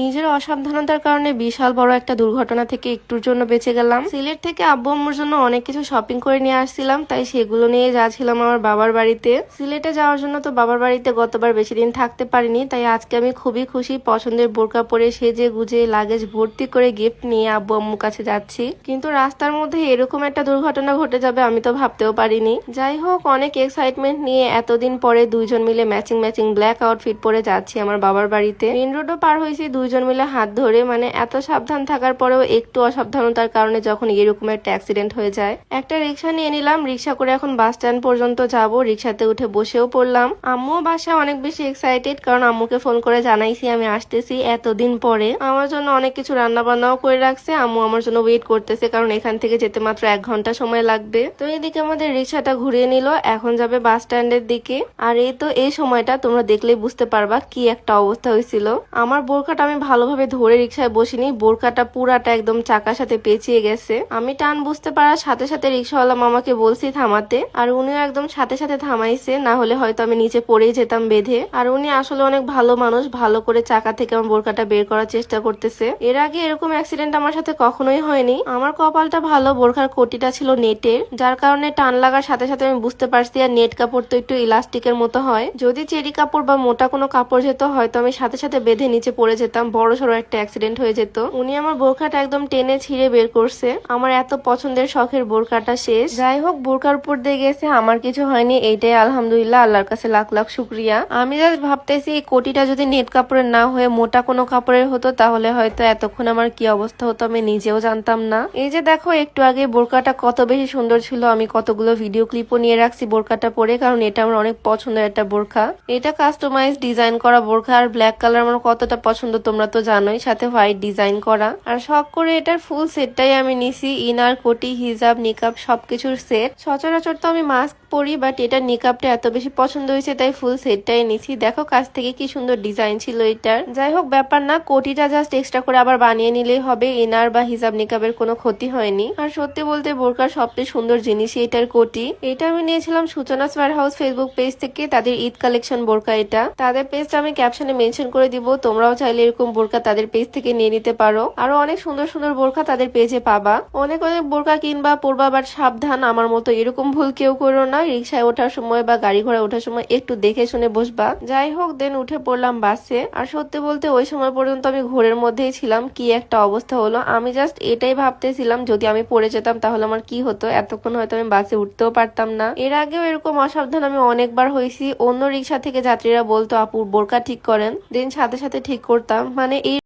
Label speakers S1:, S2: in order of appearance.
S1: নিজের অসাবধানতার কারণে বিশাল বড় একটা দুর্ঘটনা থেকে একটুর জন্য বেঁচে গেলাম। সিলেট থেকে আব্বু আম্মুর জন্য অনেক কিছু শপিং করে নিয়ে আসছিলাম, তাই সেগুলো নিয়ে যাচ্ছিলাম আমার বাবার বাড়িতে। সিলেটে যাওয়ার জন্য তো বাবার বাড়িতে গতবার বেশি দিন থাকতে পারিনি, তাই আজকে আমি খুবই খুশি। পছন্দের বোরকা পরে সেজে গুজে লাগেজ ভর্তি করে গিফট নিয়ে আব্বু আম্মুর কাছে যাচ্ছি। কিন্তু রাস্তার মধ্যে এরকম একটা দুর্ঘটনা ঘটে যাবে আমি তো ভাবতেও পারিনি। যাই হোক, অনেক এক্সাইটমেন্ট নিয়ে এতদিন পরে দুইজন মিলে ম্যাচিং ম্যাচিং ব্ল্যাক আউটফিট পরে যাচ্ছি আমার বাবার বাড়িতে। মেন রোডও পার হয়েছি দুইজন মিলে হাত ধরে। মানে এত সাবধান থাকার পরেও একটু অসাবধানতার কারণে যখন এরকম একটা অ্যাক্সিডেন্ট হয়ে যায়। একটা রিক্সা নিয়ে নিলাম, রিক্সা করে এখন বাস স্ট্যান্ড পর্যন্ত যাব। রিক্সাতে উঠে বসেও পড়লাম। আম্মুও বাসায় অনেক বেশি এক্সাইটেড, কারণ আম্মুকে ফোন করে জানাইছি আমি আসতেছি এতদিন পরে। আমার জন্য অনেক কিছু রান্না বান্নাও করে রাখছে। আম্মু আমার জন্য ওয়েট করতেছে, কারণ এখান থেকে যেতে মাত্র 1 ঘন্টা সময় লাগবে। তো এদিকে আমাদের রিক্সাটা ঘুরিয়ে নিল, এখন যাবে বাস স্ট্যান্ডের দিকে। আর এই তো এই সময়টা তোমরা দেখলেই বুঝতে পারবা কি একটা অবস্থা হয়েছিল। আমার বোরকাটা আমি ভালোভাবে ধরে রিক্সায় বসিনি, বোরকাটা পুরাটা একদম চাকার সাথে পেঁচিয়ে গেছে। আমি টান বুঝতে পারার সাথে সাথে রিক্সাওয়ালা মামাকে বলছি থামাতে, আর উনিও একদম সাথে সাথে থামাইছে, না হলে হয়তো আমি নিচে পড়েই যেতাম বেঁধে। আর উনি আসলে অনেক ভালো মানুষ, ভালো করে চাকা থেকে আমার বোরকাটা বের করার চেষ্টা করতেছে। এর আগে এরকম অ্যাক্সিডেন্ট আমার সাথে কখনোই হয়নি। আমার কপালটা ভালো, বোরকার কোটিটা ছিল নেটের, যার কারণে টান লাগার সাথে সাথে আমি বুঝতে পারছি। আর নেট কাপড় তো একটু ইলাস্টিকের মতো হয়, যদি চেরি কাপড় বা মোটা কোনো কাপড় যেত হয়তো আমি সাথে সাথে বেঁধে নিচে পড়ে যেতাম, বড় সড়ো একটা অ্যাক্সিডেন্ট হয়ে যেত। উনি আমার বোরকাটা একদম টেনে ছিঁড়ে বের করছে। আমার এত পছন্দের শখের বোরকাটা শেষ। যাই হোক, বোরকার উপর দিয়ে গেছে, আমার কিছু হয়নি, এইটাই আলহামদুলিল্লাহ, আল্লাহর কাছে লাখ লাখ শুক্রিয়া। আমি জাস্ট ভাবতেছি এই কোটিটা যদি নেট কাপড়ের না হয়ে মোটা কোনো কাপড়ের হতো তাহলে হয়তো এতক্ষণ আমার কি অবস্থা হতো আমি নিজেও জানতাম না। এই যে দেখো, একটু আগে বোরকাটা কত বেশি সুন্দর ছিল, আমি কতগুলো ভিডিও ক্লিপও নিয়ে রাখছি বোরকাটা পরে, কারণ এটা আমার অনেক পছন্দের একটা বোরকা। এটা কাস্টমাইজ ডিজাইন করা বোরকা, আর ব্ল্যাক কালার আমার কতটা পছন্দ তোমরা তো জানোই, সাথে হোয়াইট ডিজাইন করা। আর শখ করে এটার ফুল সেটটাই আমি নিছি, ইনার, কোটি, হিজাব, নিকাব সবকিছুর সেট। সচরাচর তো আমি মাস্ক পরি, বাট এটার নিকাবটা এত বেশি পছন্দ হয়েছে তাই ফুল সেটটাই নিছি। দেখো কাছ থেকে কি সুন্দর ডিজাইন ছিল এটার। যাই হোক, ব্যাপার না, কোটিটা জাস্ট এক্সট্রা করে আবার বানিয়ে নিলেই হবে, ইনার বা হিজাব নিকাবের কোনো ক্ষতি হয়নি। আর সত্যি বলতে বোরকার সবচেয়ে সুন্দর জিনিসই এটার কোটি। এটা আমি নিয়েছিলাম সূচনা ওয়্যার হাউস ফেসবুক পেজ থেকে, তাদের ঈদ কালেকশন বোরকা এটা। তাদের পেজটা আমি ক্যাপশনে মেনশন করে দিব, তোমরাও চাইলে এরকম বোরকা তাদের পেজ থেকে নিয়ে নিতে পারো। আরো অনেক সুন্দর সুন্দর বোরকা তাদের পেজে পাবা। অনেক অনেক বোরকা কিনবা, পরবা, বাট সাবধান, আমার মতো এরকম ভুল কেউ করো না। রিক্সায় ওঠার সময় বা গাড়ি ঘোড়া ওঠার সময় একটু দেখে শুনে বসবা। যাই হোক, দেন উঠে পড়লাম বাসে। আর সত্যি বলতে ওই সময় পর্যন্ত আমি ঘোরের মধ্যেই ছিলাম, কি একটা অবস্থা হলো। আমি জাস্ট এটাই ভাবতেছিলাম যদি আমি পড়ে যেতাম তাহলে আমার কি হতো, এতক্ষণ হয়তো আমি বাসে উঠতেও পারতাম না। এর আগেও এরকম অসাবধান আমি অনেকবার হয়েছি। অন্য রিক্সা থেকে যাত্রীরা বলতো আপু বোরকা ঠিক করেন, দেন সাথে সাথে ঠিক করতাম। মানে এই